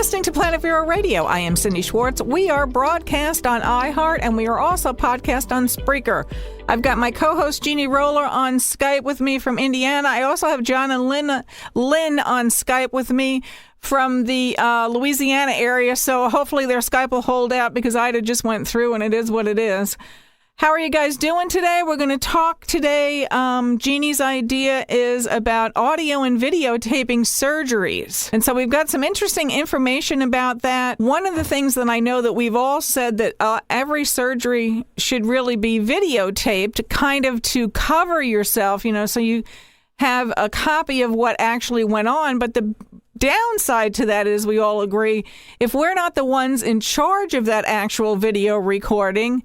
listening to Planet Vero Radio. I am Cindy Schwartz. We are broadcast on iHeart, and we are also podcast on Spreaker. I've got my co-host Jeannie Roller on Skype with me from Indiana. I also have John and Lynn on Skype with me from the Louisiana area, so hopefully their Skype will hold out because Ida just went through, and it is what it is. How are you guys doing today? We're going to talk today. Jeannie's idea is about audio and videotaping surgeries. And so we've got some interesting information about that. One of the things that I know that we've all said that every surgery should really be videotaped, kind of to cover yourself, so you have a copy of what actually went on. But the downside to that is, we all agree, if we're not the ones in charge of that actual video recording,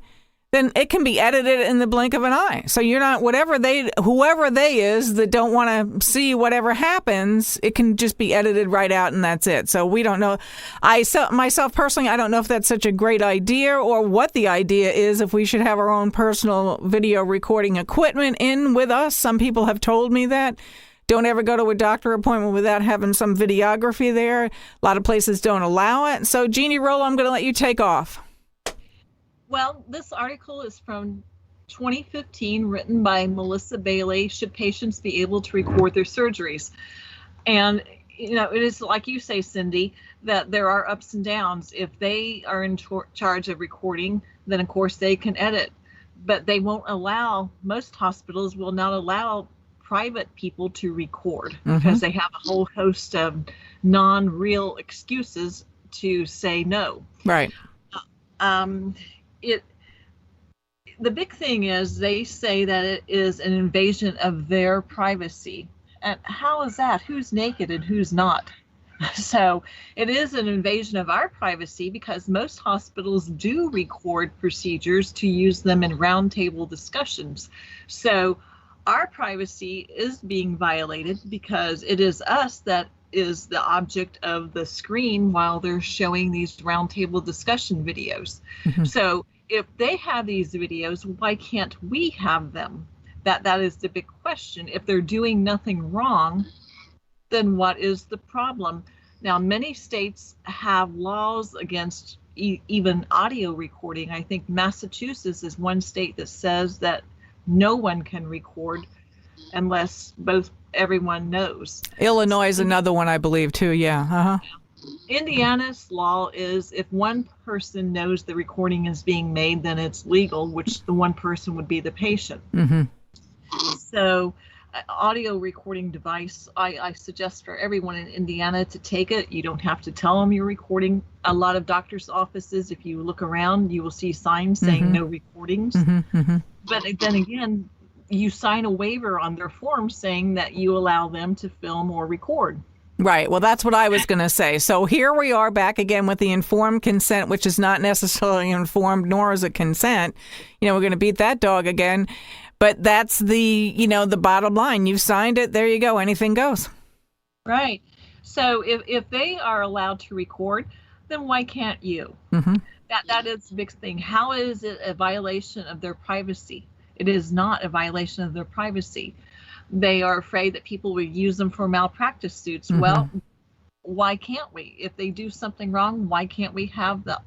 then it can be edited in the blink of an eye. So you're not, whoever they is that don't want to see whatever happens, it can just be edited right out and that's it. So we don't know. Myself personally, I don't know if that's such a great idea or what the idea is, if we should have our own personal video recording equipment in with us. Some people have told me that. Don't ever go to a doctor appointment without having some videography there. A lot of places don't allow it. So Jeannie Rollo, I'm going to let you take off. Well, this article is from 2015, written by Melissa Bailey. Should patients be able to record their surgeries? And, it is like you say, Cindy, that there are ups and downs. If they are in charge of recording, then of course they can edit. But they won't allow, most hospitals will not allow private people to record because they have a whole host of non-real excuses to say no. Right. The big thing is they say that it is an invasion of their privacy. And how is that? Who's naked and who's not? So it is an invasion of our privacy because most hospitals do record procedures to use them in roundtable discussions. So our privacy is being violated because it is us that is the object of the screen while they're showing these roundtable discussion videos. So if they have these videos, why can't we have them? That is the big question. If they're doing nothing wrong, then what is the problem? Now, many states have laws against even audio recording. I think Massachusetts is one state that says that no one can record unless everyone knows. Illinois is another one, I believe, too. Yeah. Indiana's law is if one person knows the recording is being made, then it's legal, which the one person would be the patient. So audio recording device, I suggest for everyone in Indiana to take it. You don't have to tell them you're recording. A lot of doctors' offices, if you look around, you will see signs saying no recordings. But then again, you sign a waiver on their form saying that you allow them to film or record. Right. Well, that's what I was going to say. So here we are back again with the informed consent, which is not necessarily informed, nor is it consent. We're going to beat that dog again. But that's the bottom line. You've signed it. There you go. Anything goes. Right. So if they are allowed to record, then why can't you? That is the big thing. How is it a violation of their privacy? It is not a violation of their privacy. They are afraid that people will use them for malpractice suits. Well, why can't we? If they do something wrong, why can't we have the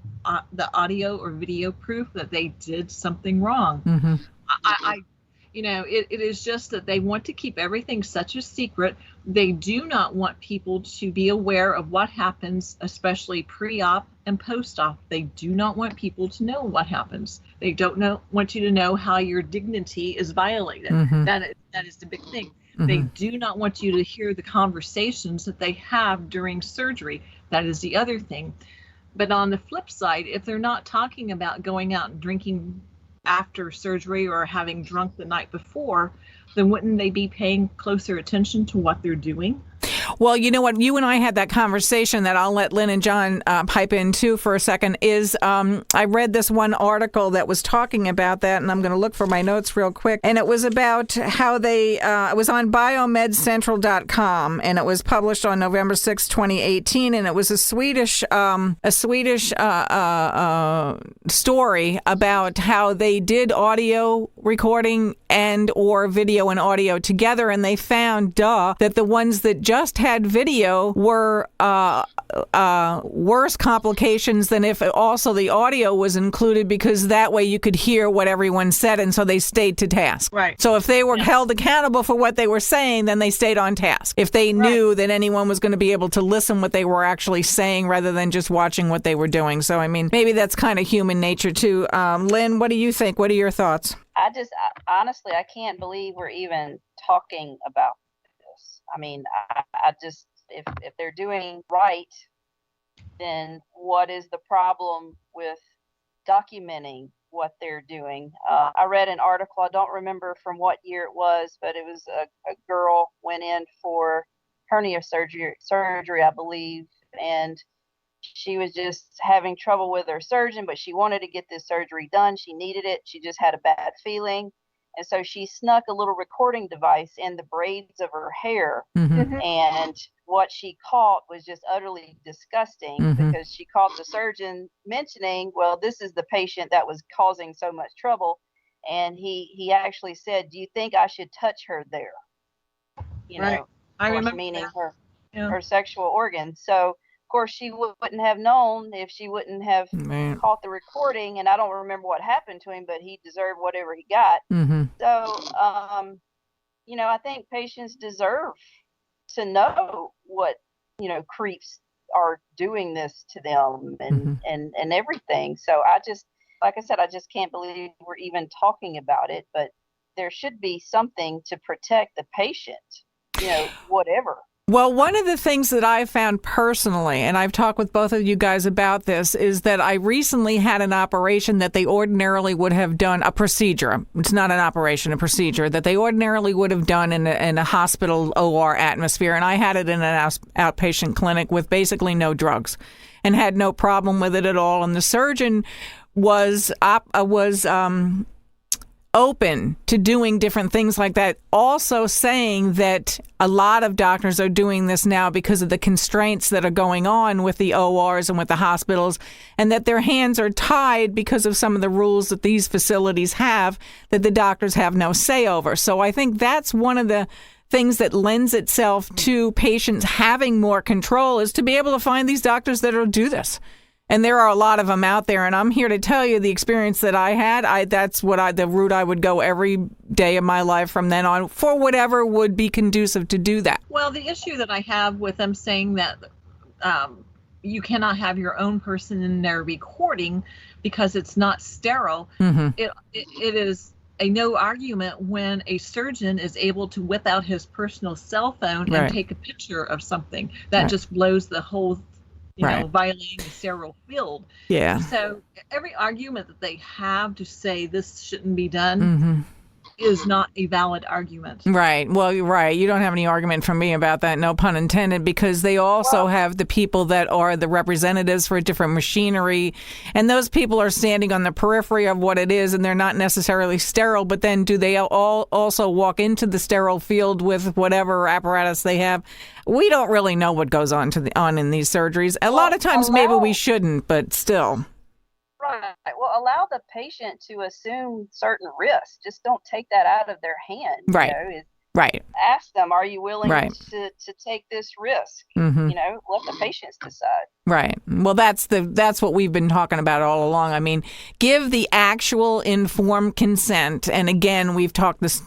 audio or video proof that they did something wrong? It is just that they want to keep everything such a secret. They do not want people to be aware of what happens, especially pre-op and post-op. They do not want people to know what happens. They don't want you to know how your dignity is violated. That is the big thing. They do not want you to hear the conversations that they have during surgery. That is the other thing. But on the flip side, if they're not talking about going out and drinking after surgery or having drunk the night before, then wouldn't they be paying closer attention to what they're doing? Well, you know what? You and I had that conversation that I'll let Lynn and John pipe in too for a second. I read this one article that was talking about that, and I'm going to look for my notes real quick. And it was about how it was on biomedcentral.com, and it was published on November 6, 2018. And it was a Swedish story about how they did audio recording and or video and audio together, and they found, that the ones that just had video were worse complications than if also the audio was included, because that way you could hear what everyone said, and so they stayed to task. Right. So if they were held accountable for what they were saying, then they stayed on task. If they knew that anyone was going to be able to listen what they were actually saying rather than just watching what they were doing. So, I mean, maybe that's kind of human nature too. Lynn, what do you think? What are your thoughts? Honestly, I can't believe we're even talking about this. I mean, I just, if they're doing right, then what is the problem with documenting what they're doing? I read an article, I don't remember from what year it was, but it was a girl went in for hernia surgery, I believe, and she was just having trouble with her surgeon, but she wanted to get this surgery done. She needed it. She just had a bad feeling. And so she snuck a little recording device in the braids of her hair. Mm-hmm. And what she caught was just utterly disgusting, because she caught the surgeon mentioning, well, this is the patient that was causing so much trouble. And he actually said, do you think I should touch her there? You know, I remember meaning that. her sexual organ. So, of course, she wouldn't have known if she wouldn't have caught the recording, and I don't remember what happened to him, but he deserved whatever he got. So, you know, I think patients deserve to know what, you know, creeps are doing this to them and everything. So I just, like I said, I just can't believe we're even talking about it, but there should be something to protect the patient, you know, whatever. Well, one of the things that I found personally, and I've talked with both of you guys about this, is that I recently had an operation that they ordinarily would have done, a procedure. It's not an operation, a procedure that they ordinarily would have done in a hospital OR atmosphere. And I had it in an outpatient clinic with basically no drugs and had no problem with it at all. And the surgeon was open to doing different things like that, also saying that a lot of doctors are doing this now because of the constraints that are going on with the ORs and with the hospitals, and that their hands are tied because of some of the rules that these facilities have that the doctors have no say over. So I think that's one of the things that lends itself to patients having more control, is to be able to find these doctors that will do this. And there are a lot of them out there, and I'm here to tell you the experience that I had. That's the route I would go every day of my life from then on, for whatever would be conducive to do that. Well, the issue that I have with them saying that you cannot have your own person in there recording because it's not sterile, it is a no argument when a surgeon is able to whip out his personal cell phone and take a picture of something that just blows the whole violating the sterile field. Yeah. So every argument that they have to say this shouldn't be done is not a valid argument. Right. Well, you're right. You don't have any argument from me about that, no pun intended, because they also have the people that are the representatives for different machinery, and those people are standing on the periphery of what it is, and they're not necessarily sterile, but then do they all also walk into the sterile field with whatever apparatus they have? We don't really know what goes on in these surgeries. A lot of times maybe we shouldn't, but still. Right. Well, allow the patient to assume certain risks. Just don't take that out of their hand. Right. You know? Right. Ask them, are you willing to take this risk? You know, let the patients decide. Right. Well, that's what we've been talking about all along. I mean, give the actual informed consent. And again, we've talked this,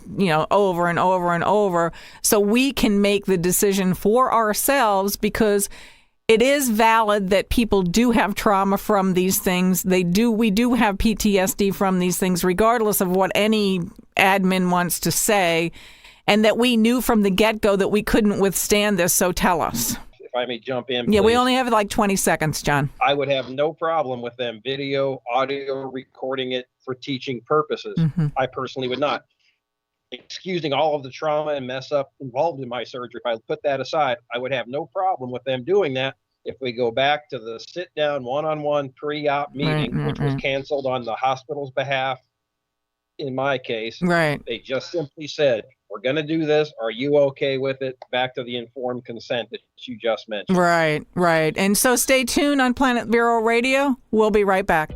over and over and over, so we can make the decision for ourselves, because it is valid that people do have trauma from these things. We do have PTSD from these things, regardless of what any admin wants to say, and that we knew from the get-go that we couldn't withstand this. So tell us. If I may jump in, please. Yeah, we only have like 20 seconds, John. I would have no problem with them video, audio, recording it for teaching purposes. I personally would not. Excusing all of the trauma and mess up involved in my surgery, if I put that aside, I would have no problem with them doing that if we go back to the sit-down one-on-one pre-op meeting, which was canceled on the hospital's behalf. In my case, they just simply said, we're going to do this. Are you okay with it? Back to the informed consent that you just mentioned. Right. And so stay tuned on Planet Vero Radio. We'll be right back.